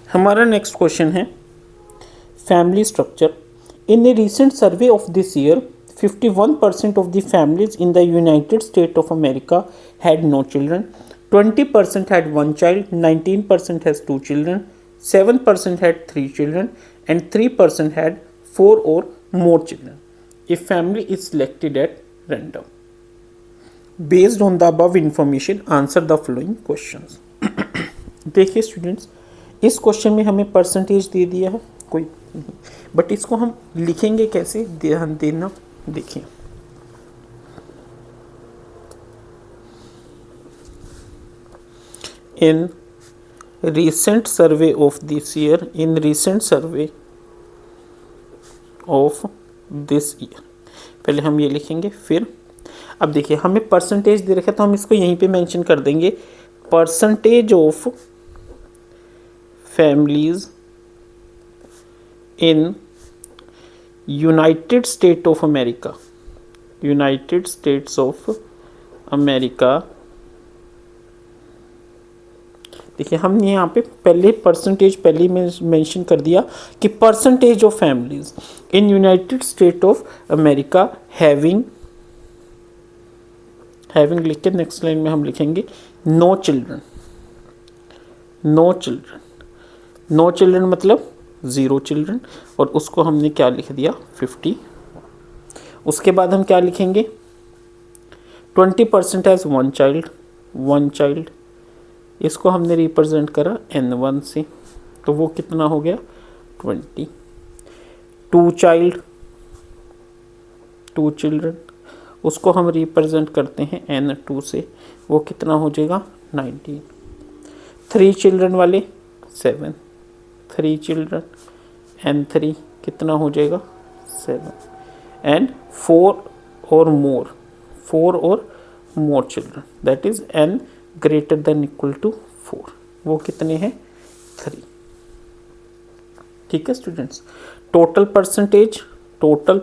हमारा next question है family structure. In A recent survey of this year 51% of the families in the United States of America had no children, 20% had one child, 19% has two children, 7% had three children, and 3% had four or more children. A family is selected at random. Based on the above information, answer the following questions. देखिए students, इस question में हमें percentage दे दिया है कोई, but इसको हम लिखेंगे कैसे, ध्यान देना। देखिए इन recent survey of this year, in recent survey of this year, पहले हम ये लिखेंगे। फिर अब देखिए हमें परसेंटेज दे रखा है तो हम इसको यहीं पे मेंशन कर देंगे, percentage of families in United States of America, United states of America. देखिए हमने यहाँ पे पहले परसेंटेज पहले में मेंशन कर दिया कि percentage of families in United States of America having लिख के नेक्स्ट लाइन में हम लिखेंगे no children. No children, no children मतलब 0 चिल्ड्रन, और उसको हमने क्या लिख दिया 50। उसके बाद हम क्या लिखेंगे 20% हैज़ वन चाइल्ड, इसको हमने रिप्रेजेंट करा N1 से, तो वो कितना हो गया 20। टू चिल्ड्रन, उसको हम रिप्रेजेंट करते हैं N2 से, वो कितना हो जाएगा 19। 3 चिल्ड्रन वाले 7, 3 चिल्ड्रन N3 कितना हो जाएगा 7, एंड 4 और more children that is N greater than equal to 4, वो कितने हैं 3। ठीक है students, total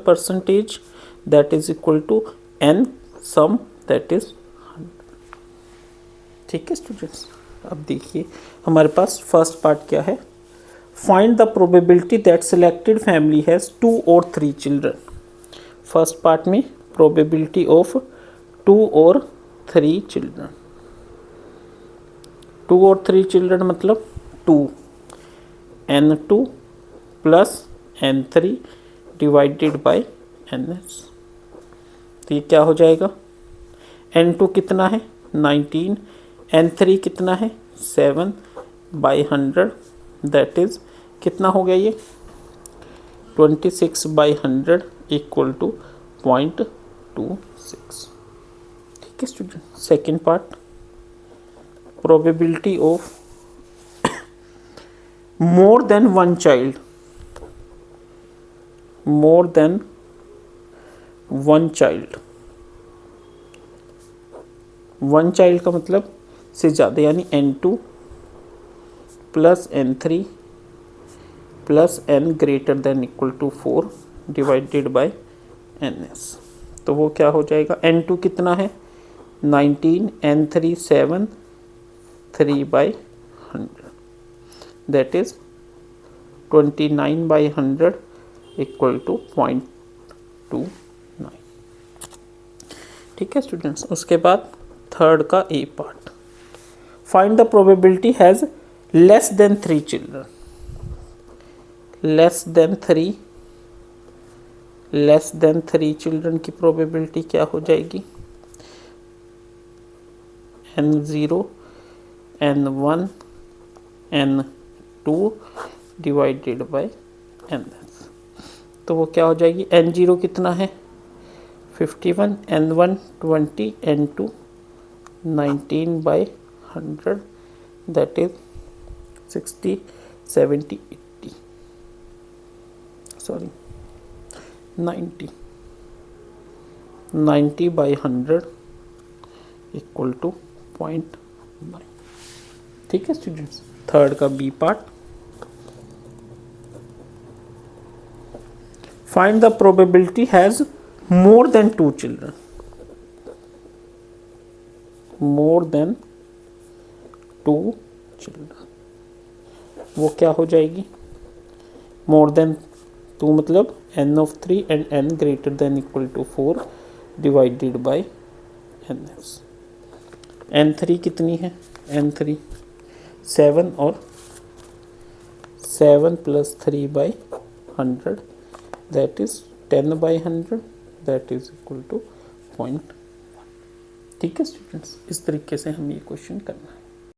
percentage that is equal to N sum that is 100। ठीक है स्टूडेंट्स, अब देखिए हमारे पास फर्स्ट पार्ट क्या है, find the probability that selected family has 2 or 3 children. First part में प्रोबेबिलिटी ऑफ 2 or 3 चिल्ड्रन, 2 और 3 चिल्ड्रन मतलब 2 N2 plus N3 divided by NS। तो ये क्या हो जाएगा, N2 कितना है 19, N3 कितना है 7/100 दैट इज कितना हो गया ये 26/100 इक्वल टू 0.26। ठीक है student, second part probability of more than one child का मतलब से ज़्यादा, यानी N2 plus N3 plus N greater than equal to 4 divided by NS। तो वो क्या हो जाएगा, N2 कितना है 19, N3 7, 3/100 that is 29/100 equal to 0.29। ठीक है स्टूडेंट्स, उसके बाद थर्ड का A part, find the probability has less than 3 children. Less than 3 children की प्रोबेबिलिटी क्या हो जाएगी, N0, N1, N2 divided by NS। तो वो क्या हो जाएगी, N0 कितना है 51, N1 20, N2 19/100 that is 60, 70, 80 sorry 90/100 equal to 0.9। ठीक है स्टूडेंट्स, थर्ड का B part, find the probability has more than 2 children. More than 2 children वो क्या हो जाएगी, मोर देन 2 मतलब n of 3 and n greater than equal to 4 divided by ns। n3 कितनी है, n3 7 और 7 plus 3 by 100 that is 10 by 100 that is equal to 0.1। ठीक है स्टूडेंट्स, इस तरीके से हमें ये क्वेश्चन करना है।